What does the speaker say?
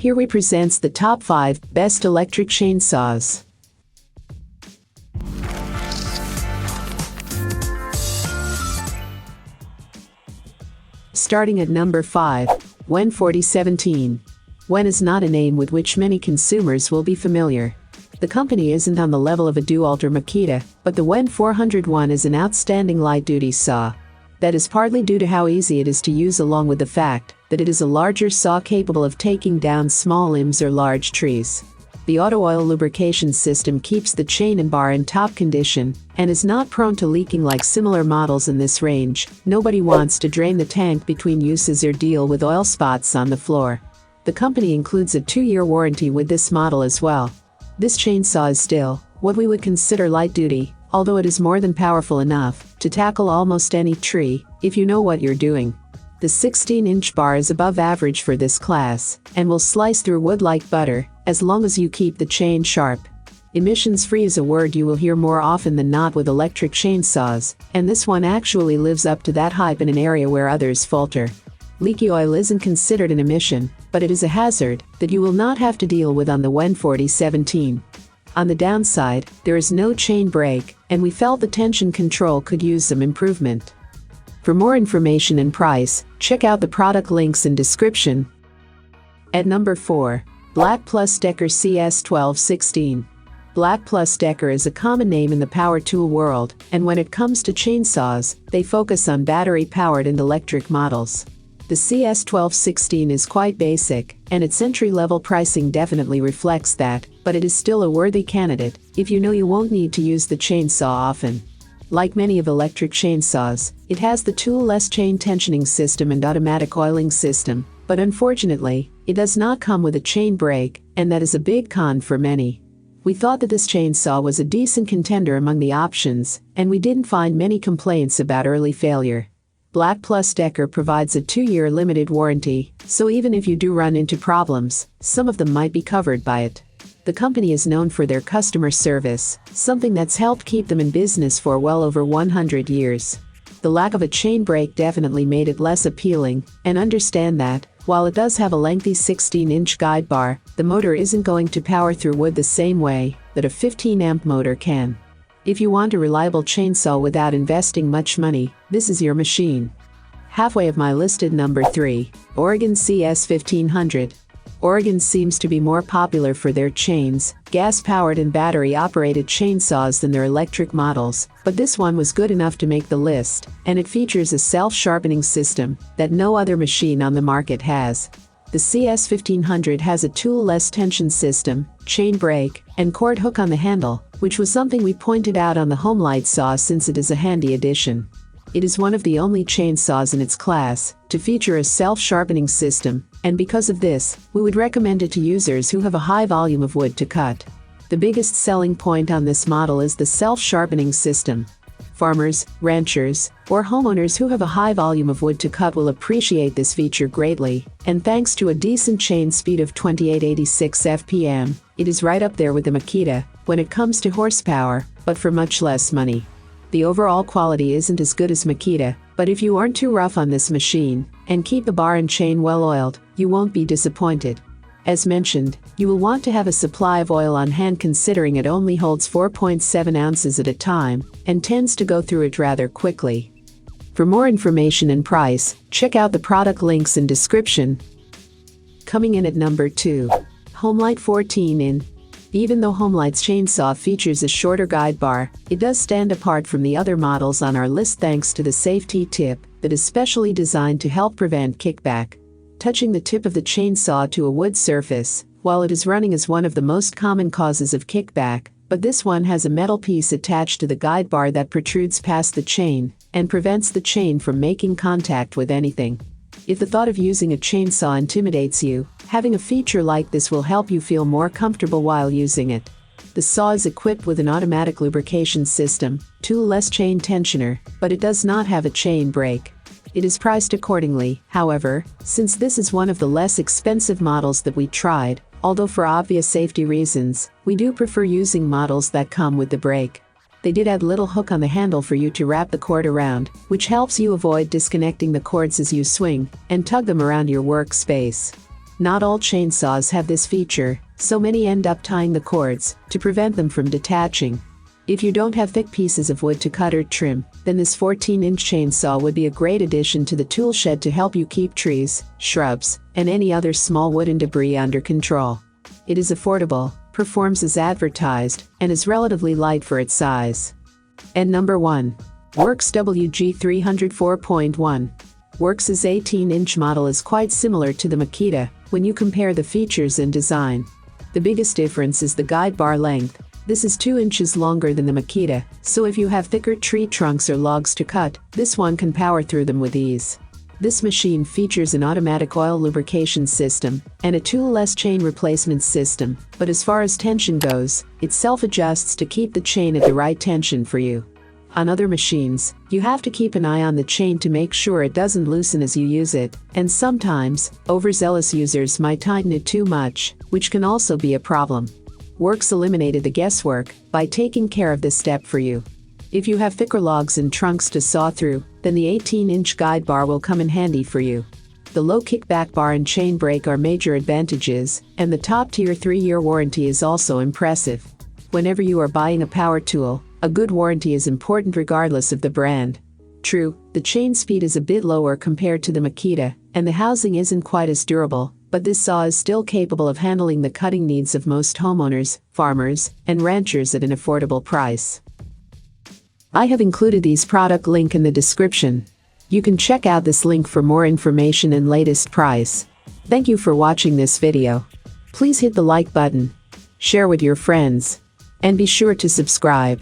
Here we presents the top 5 best electric chainsaws. Starting at number 5, WEN 4017. WEN is not a name with which many consumers will be familiar. The company isn't on the level of a DeWalt or Makita, but the WEN 401 is an outstanding light-duty saw. That is partly due to how easy it is to use, along with the fact that it is a larger saw capable of taking down small limbs or large trees. The auto oil lubrication system keeps the chain and bar in top condition and is not prone to leaking like similar models in this range. Nobody wants to drain the tank between uses or deal with oil spots on the floor. The company includes a 2-year warranty with this model as well. This chainsaw is still what we would consider light duty, although it is more than powerful enough to tackle almost any tree if you know what you're doing. The 16-inch bar is above average for this class and will slice through wood like butter as long as you keep the chain sharp. Emissions-free is a word you will hear more often than not with electric chainsaws, and this one actually lives up to that hype in an area where others falter. Leaky oil isn't considered an emission, but it is a hazard that you will not have to deal with on the WEN 4017. On the downside, there is no chain brake, and we felt the tension control could use some improvement. For more information and price, check out the product links in description. At number 4, BLACK+DECKER CS1216. BLACK+DECKER is a common name in the power tool world, and when it comes to chainsaws, they focus on battery-powered and electric models. The CS1216 is quite basic, and its entry-level pricing definitely reflects that, but it is still a worthy candidate if you know you won't need to use the chainsaw often. Like many of electric chainsaws, it has the tool-less chain tensioning system and automatic oiling system, but unfortunately, it does not come with a chain brake, and that is a big con for many. We thought that this chainsaw was a decent contender among the options, and we didn't find many complaints about early failure. BLACK+DECKER provides a 2-year limited warranty, so even if you do run into problems, some of them might be covered by it. The company is known for their customer service, something that's helped keep them in business for well over 100 years. The lack of a chain brake definitely made it less appealing, and understand that, while it does have a lengthy 16-inch guide bar, the motor isn't going to power through wood the same way that a 15-amp motor can. If you want a reliable chainsaw without investing much money, this is your machine. Halfway of my listed number 3, Oregon CS1500. Oregon seems to be more popular for their chains, gas-powered and battery-operated chainsaws than their electric models, but this one was good enough to make the list, and it features a self-sharpening system that no other machine on the market has. The CS1500 has a tool-less tension system, chain brake, and cord hook on the handle, which was something we pointed out on the Homelite saw since it is a handy addition. It is one of the only chainsaws in its class to feature a self-sharpening system, and because of this, we would recommend it to users who have a high volume of wood to cut. The biggest selling point on this model is the self-sharpening system. Farmers, ranchers, or homeowners who have a high volume of wood to cut will appreciate this feature greatly, and thanks to a decent chain speed of 2886 fpm, it is right up there with the Makita when it comes to horsepower, but for much less money. The overall quality isn't as good as Makita, but if you aren't too rough on this machine and keep the bar and chain well oiled, you won't be disappointed. As mentioned, you will want to have a supply of oil on hand considering it only holds 4.7 ounces at a time and tends to go through it rather quickly. For more information and price, check out the product links in description. Coming in at number 2, Homelite 14-in. Even though Homelite's chainsaw features a shorter guide bar, it does stand apart from the other models on our list thanks to the safety tip that is specially designed to help prevent kickback. Touching the tip of the chainsaw to a wood surface, while it is running, is one of the most common causes of kickback, but this one has a metal piece attached to the guide bar that protrudes past the chain and prevents the chain from making contact with anything. If the thought of using a chainsaw intimidates you, having a feature like this will help you feel more comfortable while using it. The saw is equipped with an automatic lubrication system, tool-less chain tensioner, but it does not have a chain brake. It is priced accordingly, however, since this is one of the less expensive models that we tried, although for obvious safety reasons, we do prefer using models that come with the brake. They did add a little hook on the handle for you to wrap the cord around, which helps you avoid disconnecting the cords as you swing and tug them around your workspace. Not all chainsaws have this feature, so many end up tying the cords to prevent them from detaching. If you don't have thick pieces of wood to cut or trim, then this 14-inch chainsaw would be a great addition to the tool shed to help you keep trees, shrubs, and any other small wooden debris under control. It is affordable, performs as advertised, and is relatively light for its size. And number 1. Worx WG304.1. Worx's 18-inch model is quite similar to the Makita when you compare the features and design. The biggest difference is the guide bar length. This is 2 inches longer than the Makita, so if you have thicker tree trunks or logs to cut, this one can power through them with ease. This machine features an automatic oil lubrication system and a tool-less chain replacement system, but as far as tension goes, it self-adjusts to keep the chain at the right tension for you. On other machines, you have to keep an eye on the chain to make sure it doesn't loosen as you use it, and sometimes, overzealous users might tighten it too much, which can also be a problem. Worx eliminated the guesswork by taking care of this step for you. If you have thicker logs and trunks to saw through, then the 18-inch guide bar will come in handy for you. The low kickback bar and chain brake are major advantages, and the top-tier 3-year warranty is also impressive. Whenever you are buying a power tool, a good warranty is important regardless of the brand. True, the chain speed is a bit lower compared to the Makita, and the housing isn't quite as durable, but this saw is still capable of handling the cutting needs of most homeowners, farmers, and ranchers at an affordable price. I have included these product link in the description. You can check out this link for more information and latest price. Thank you for watching this video. Please hit the like button, share with your friends, and be sure to subscribe.